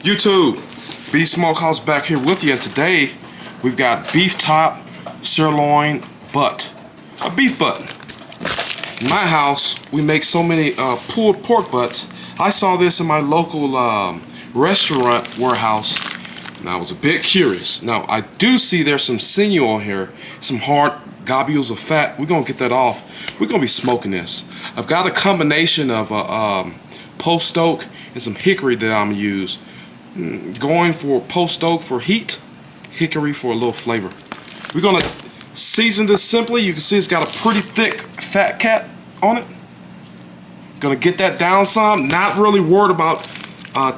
YouTube, Beef Smokehouse back here with you, and today we've got beef top sirloin butt, a beef butt. In my house, we make so many pulled pork butts. I saw this in my local restaurant warehouse, and I was a bit curious. Now, I do see there's some sinew on here, some hard globules of fat. We're gonna get that off. We're gonna be smoking this. I've got a combination of Post Oak and some Hickory that I'm gonna use. Going for Post Oak for heat, Hickory for a little flavor. We're gonna season this simply. You can see it's got a pretty thick fat cap on it. Gonna get that down some. Not really worried about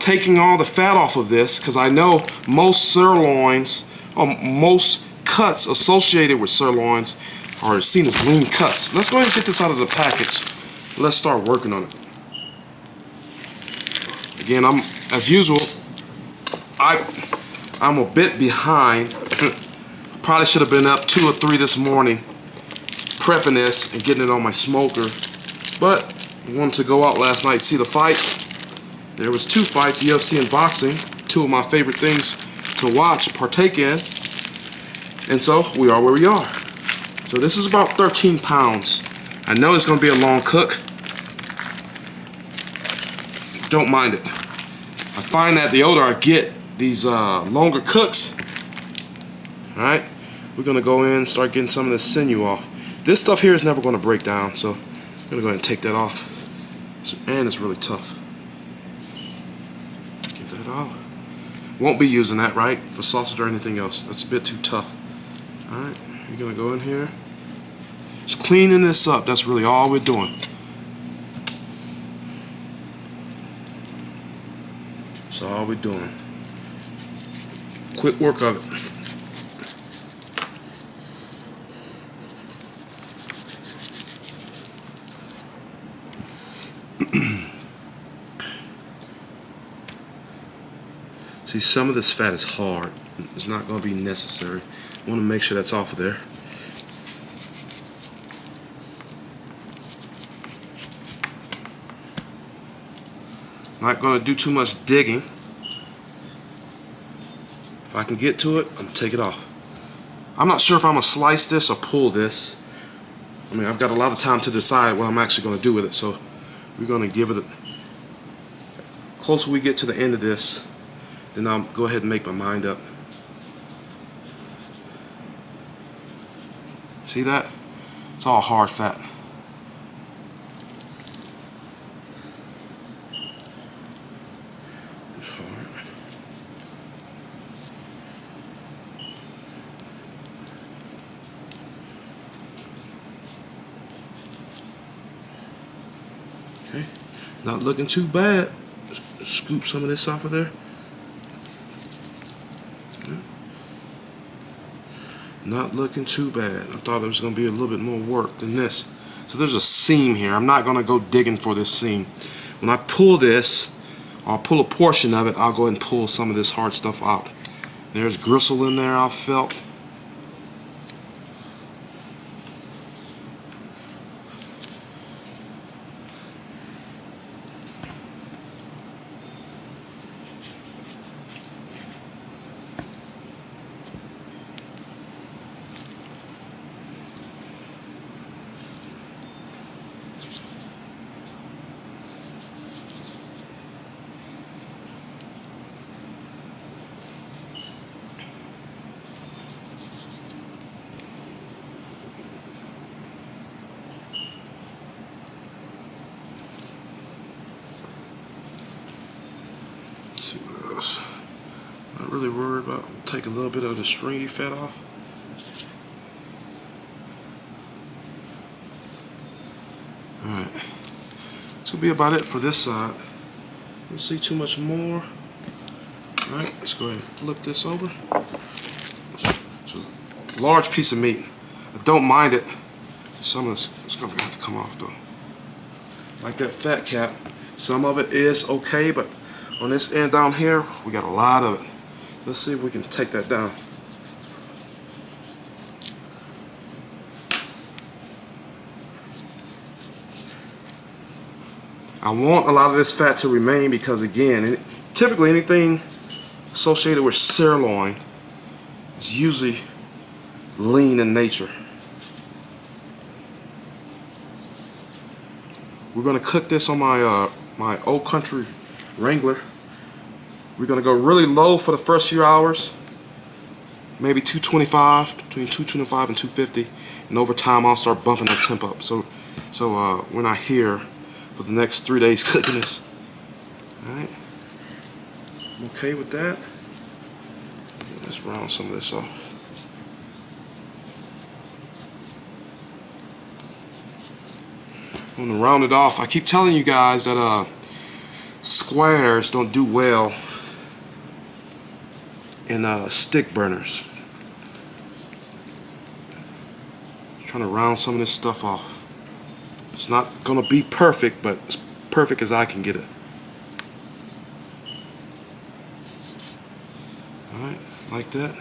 taking all the fat off of this, because I know most sirloins, most cuts associated with sirloins are seen as lean cuts. Let's go ahead and get this out of the package. Let's start working on it. Again, as usual, I'm a bit behind. Probably should have been up 2 or 3 this morning prepping this and getting it on my smoker, but I wanted to go out last night, see the fights. There was 2 fights, UFC and boxing, 2 of my favorite things to watch, partake in, and so we are where we are. So this is about 13 pounds. I know it's going to be a long cook. Don't mind it. I find that the older I get, these longer cooks, all right, we're gonna go in and start getting some of this sinew off. This stuff here is never gonna break down, so I'm gonna go ahead and take that off. And it's really tough. Get that out. Won't be using that, right, for sausage or anything else. That's a bit too tough. All right, we're gonna go in here. Just cleaning this up. That's really all we're doing. That's all we're doing. Quick work of it. See, some of this fat is hard. It's not going to be necessary. I want to make sure that's off of there. Not going to do too much digging. If I can get to it, I'm going to take it off. I'm not sure if I'm going to slice this or pull this. I mean, I've got a lot of time to decide what I'm actually going to do with it, so we're going to give it a... Closer we get to the end of this, then I'll go ahead and make my mind up. See that? It's all hard fat. It's hard. Okay, not looking too bad. Scoop some of this off of there. Not looking too bad. I thought it was going to be a little bit more work than this. So there's a seam here. I'm not going to go digging for this seam. When I pull this, I'll pull a portion of it. I'll go ahead and pull some of this hard stuff out. There's gristle in there I felt. Not really worried about. Take a little bit of the stringy fat off. Alright, that's gonna be about it for this side. Don't see too much more. Alright, let's go ahead and flip this over. It's a large piece of meat. I don't mind it. Some of this is gonna have to come off though. Like that fat cap. Some of it is okay, but on this end down here, we got a lot of it. Let's see if we can take that down. I want a lot of this fat to remain because, again, typically anything associated with sirloin is usually lean in nature. We're gonna cook this on my my Old Country Wrangler. We're gonna go really low for the first few hours, maybe 225, between 225 and 250, and over time I'll start bumping that temp up. So we're not here for the next 3 days cooking this. All right, I'm okay with that. Let's round some of this off. I'm gonna round it off. I keep telling you guys that squares don't do well in stick burners. Trying to round some of this stuff off. It's not gonna be perfect, but as perfect as I can get it. Alright, like that.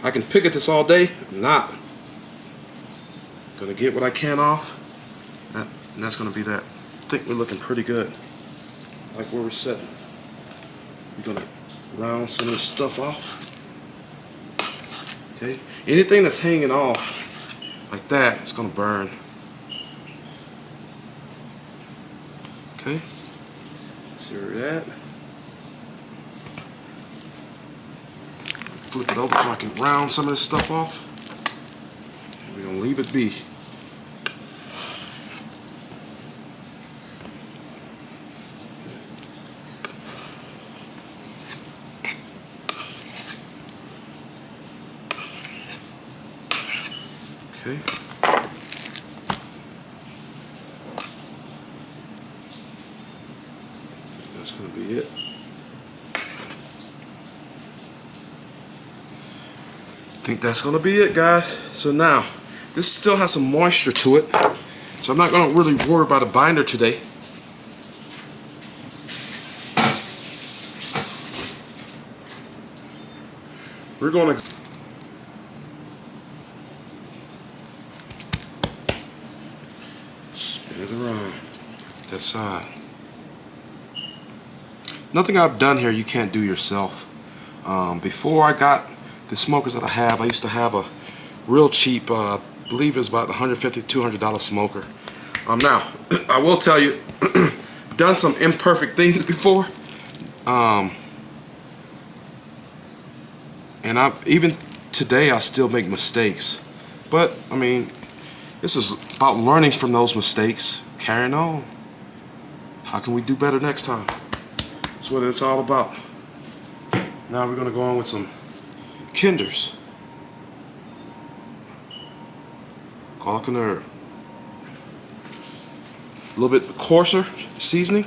I can pick at this all day. I'm not. Gonna get what I can off. And that's gonna be that. I think we're looking pretty good. Like where we're sitting. We're gonna round some of this stuff off. Okay. Anything that's hanging off like that, it's gonna burn. Okay. See where we're at. Flip it over so I can round some of this stuff off. And we're gonna leave it be. Okay. That's gonna be it. I think that's gonna be it, guys. So now, this still has some moisture to it, so I'm not gonna really worry about a binder today. We're gonna spin it around that side. Nothing I've done here you can't do yourself. Before I got the smokers that I used to have a real cheap, I believe it was about $150 to $200 smoker. Now, I will tell you, done some imperfect things before, and even today I still make mistakes. But I mean, this is about learning from those mistakes, carrying on. How can we do better next time? That's what it's all about. Now we're gonna go on with some Kinders. Garlic and herb. A little bit coarser seasoning.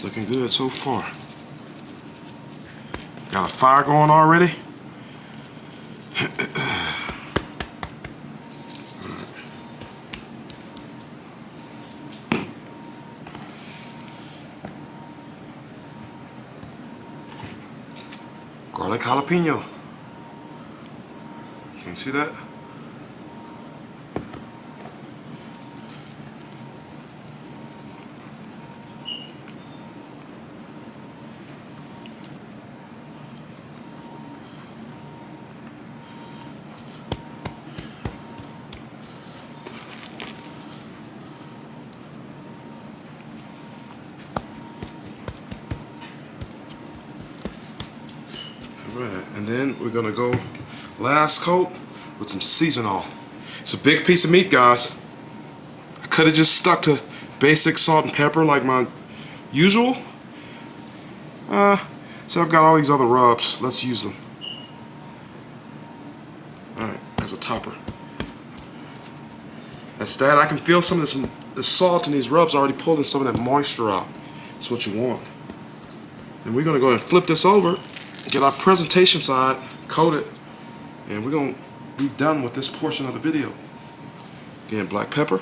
Looking good so far. Got a fire going already. Garlic jalapeno. Can you see that? Alright, and then we're gonna go last coat with some seasoning. It's a big piece of meat, guys. I could have just stuck to basic salt and pepper like my usual. So I've got all these other rubs. Let's use them. Alright, as a topper. That's that. I can feel some of the salt in these rubs already pulling some of that moisture out. That's what you want. And we're gonna go ahead and flip this over, get our presentation side coated, and we're gonna be done with this portion of the video. Again, black pepper.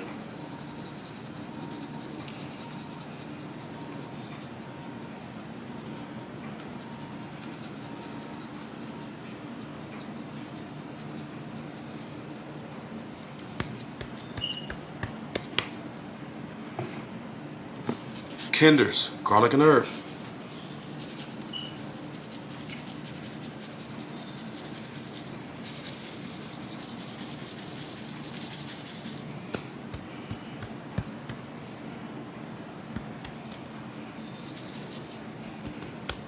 Kinders, garlic and herb.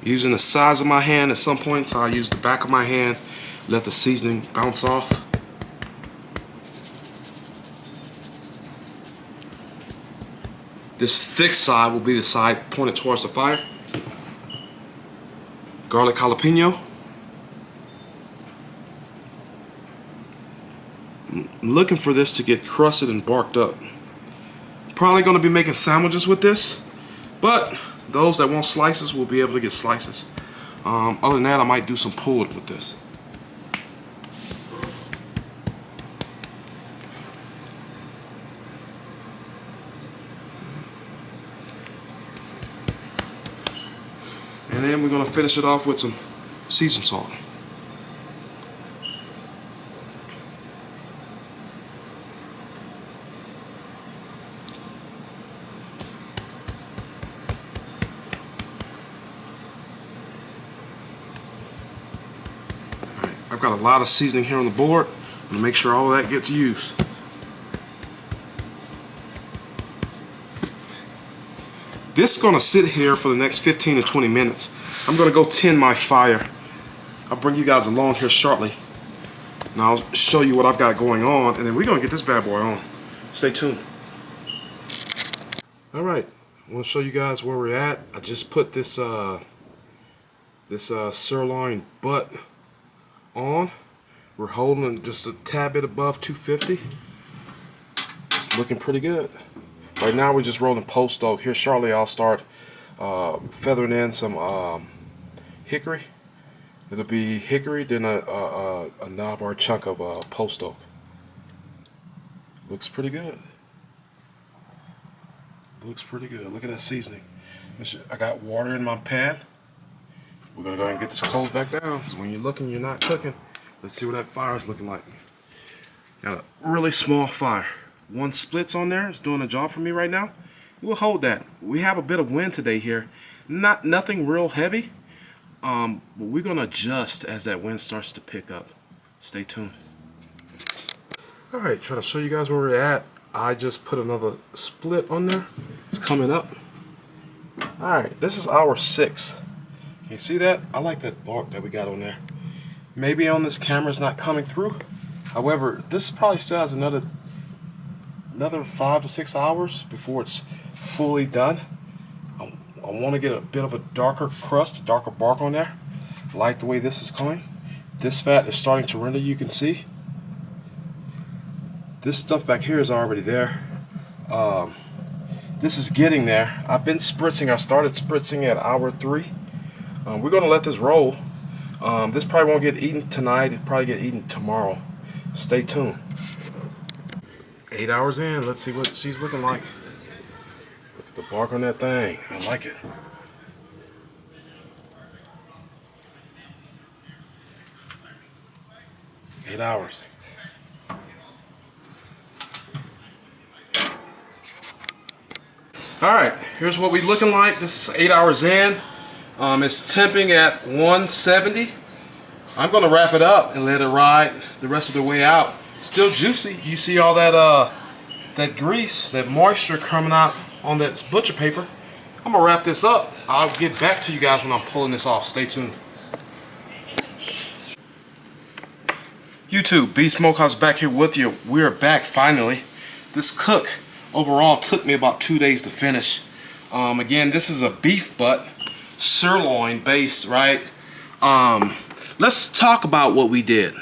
Using the size of my hand at some point, so I'll use the back of my hand, let the seasoning bounce off. This thick side will be the side pointed towards the fire. Garlic jalapeno. I'm looking for this to get crusted and barked up. Probably going to be making sandwiches with this, but those that want slices will be able to get slices. Other than that, I might do some pulled with this. And then we're going to finish it off with some seasoned salt. Alright, I've got a lot of seasoning here on the board. I'm going to make sure all of that gets used. This is going to sit here for the next 15 to 20 minutes. I'm going to go tend my fire. I'll bring you guys along here shortly. And I'll show you what I've got going on. And then we're going to get this bad boy on. Stay tuned. Alright, I'm going to show you guys where we're at. I just put this sirloin butt on. We're holding just a tad bit above 250. It's looking pretty good. Right now we're just rolling Post Oak. Here shortly I'll start feathering in some hickory. It'll be hickory, then a knob or a chunk of Post Oak. Looks pretty good. Looks pretty good. Look at that seasoning. I got water in my pan. We're going to go ahead and get this closed back down. So when you're looking, you're not cooking. Let's see what that fire is looking like. Got a really small fire. One splits on there is doing a job for me right now. We'll hold that. We have a bit of wind today here. Nothing real heavy. But we're gonna adjust as that wind starts to pick up. Stay tuned. Alright, trying to show you guys where we're at. I just put another split on there. It's coming up. Alright, this is hour 6. Can you see that? I like that bark that we got on there. Maybe on this camera it's not coming through. However, this probably still has another 5 to 6 hours before it's fully done. I want to get a bit of a darker crust, darker bark on there. I like the way this is coming. This fat is starting to render, you can see. This stuff back here is already there. This is getting there. I've been spritzing. I started spritzing at hour 3. We're going to let this roll. This probably won't get eaten tonight. It'll probably get eaten tomorrow. Stay tuned. 8 hours in. Let's see what she's looking like. Look at the bark on that thing. I like it. Eight hours. Alright, here's what we looking like. This is 8 hours in. It's temping at 170. I'm going to wrap it up and let it ride the rest of the way out. Still juicy. You see all that that grease, that moisture coming out on that butcher paper. I'm going to wrap this up. I'll get back to you guys when I'm pulling this off. Stay tuned. YouTube, B Smokehouse back here with you. We're back finally. This cook overall took me about 2 days to finish. Again, this is a beef butt, sirloin base, right? Let's talk about what we did.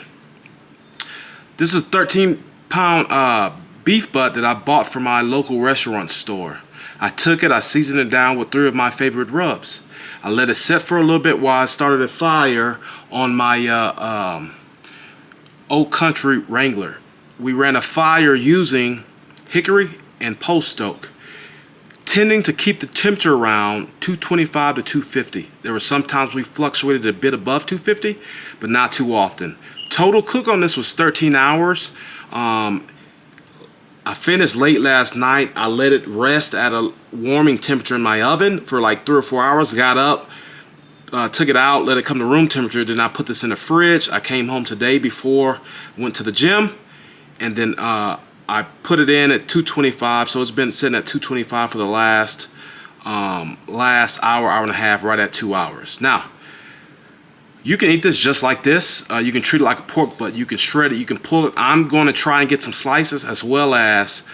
This is a 13-pound beef butt that I bought from my local restaurant store. I took it, I seasoned it down with 3 of my favorite rubs. I let it sit for a little bit while I started a fire on my Old Country Wrangler. We ran a fire using Hickory and Post Oak, tending to keep the temperature around 225 to 250. There were some times we fluctuated a bit above 250, but not too often. Total cook on this was 13 hours. I finished late last night. I let it rest at a warming temperature in my oven for like 3 or 4 hours. Got up, took it out, let it come to room temperature. Then I put this in the fridge. I came home today before I went to the gym, and then I put it in at 225. So it's been sitting at 225 for the last hour, hour and a half, right at 2 hours. Now, you can eat this just like this. You can treat it like a pork butt. You can shred it. You can pull it. I'm going to try and get some slices as well as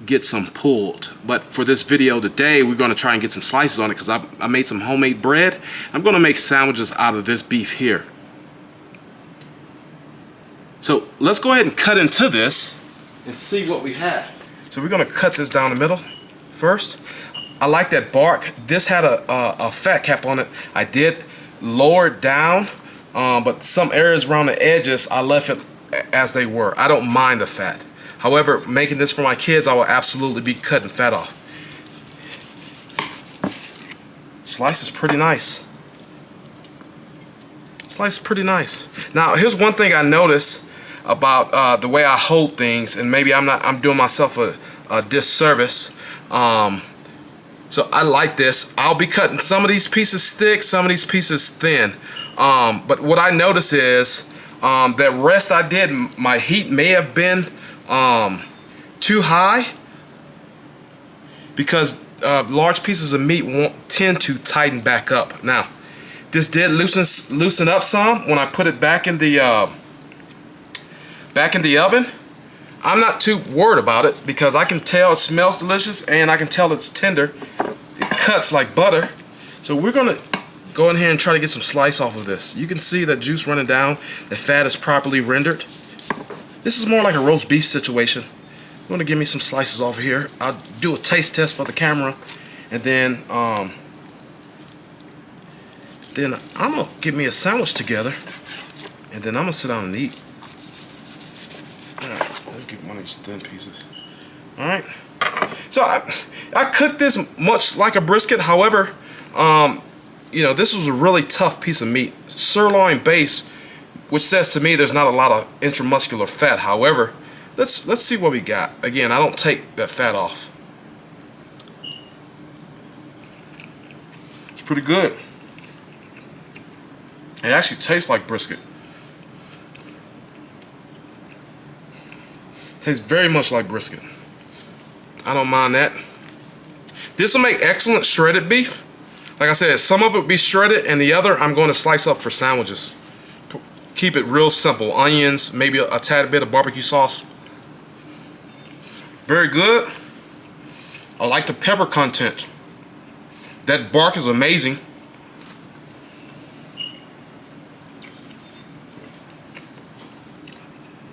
get some pulled. But for this video today, we're going to try and get some slices on it because I made some homemade bread. I'm going to make sandwiches out of this beef here. So let's go ahead and cut into this and see what we have. So we're going to cut this down the middle first. I like that bark. This had a fat cap on it. I did lower it down, but some areas around the edges I left it as they were. I don't mind the fat. However, making this for my kids, I will absolutely be cutting fat off. Slice is pretty nice. Slice is pretty nice. Now, here's one thing I noticed about the way I hold things, and maybe I'm doing myself a disservice. So I like this. I'll be cutting some of these pieces thick, some of these pieces thin. But what I notice is that rest I did, my heat may have been too high because large pieces of meat won't tend to tighten back up. Now, this did loosen up some when I put it back in the oven. I'm not too worried about it because I can tell it smells delicious and I can tell it's tender. It cuts like butter. So we're gonna go in here and try to get some slice off of this. You can see the juice running down. The fat is properly rendered. This is more like a roast beef situation. I'm gonna give me some slices off of here. I'll do a taste test for the camera, and then I'm gonna get me a sandwich together, and then I'm gonna sit down and eat. Get one of these thin pieces. All right. So I cooked this much like a brisket. However, you know, this was a really tough piece of meat. Sirloin base, which says to me there's not a lot of intramuscular fat. However, let's see what we got. Again, I don't take that fat off. It's pretty good. It actually tastes like brisket. Tastes very much like brisket. I don't mind that. This will make excellent shredded beef. Like I said, some of it will be shredded and the other I'm going to slice up for sandwiches. Keep it real simple. Onions, maybe a tad bit of barbecue sauce. Very good. I like the pepper content. That bark is amazing.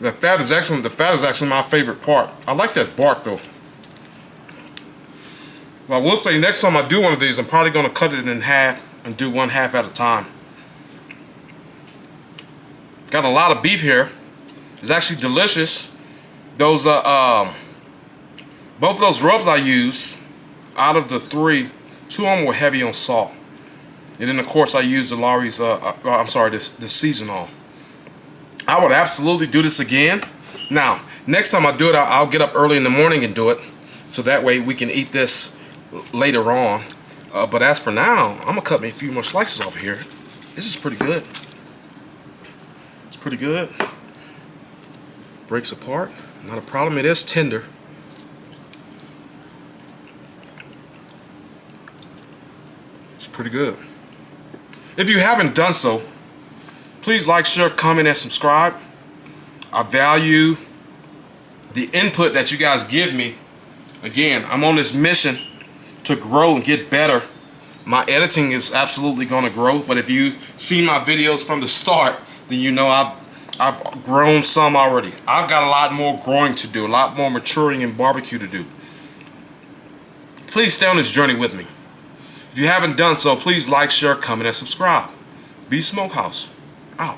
The fat is excellent. The fat is actually my favorite part. I like that bark though. Well, I will say next time I do one of these, I'm probably going to cut it in half and do one half at a time. Got a lot of beef here. It's actually delicious. Those both of those rubs I used, out of the 3, 2 of them were heavy on salt. And then of course I used the Lawry's, the seasonal. I would absolutely do this again. Now, next time I do it, I'll get up early in the morning and do it, so that way we can eat this later on. But as for now, I'm gonna cut me a few more slices off here. This is pretty good. It's pretty good. Breaks apart, not a problem. It is tender. It's pretty good. If you haven't done so, please like, share, comment, and subscribe. I value the input that you guys give me. Again, I'm on this mission to grow and get better. My editing is absolutely going to grow, but if you see my videos from the start, then you know I've grown some already. I've got a lot more growing to do, a lot more maturing in barbecue to do. Please stay on this journey with me. If you haven't done so, please like, share, comment, and subscribe. Beef Smokehouse, out.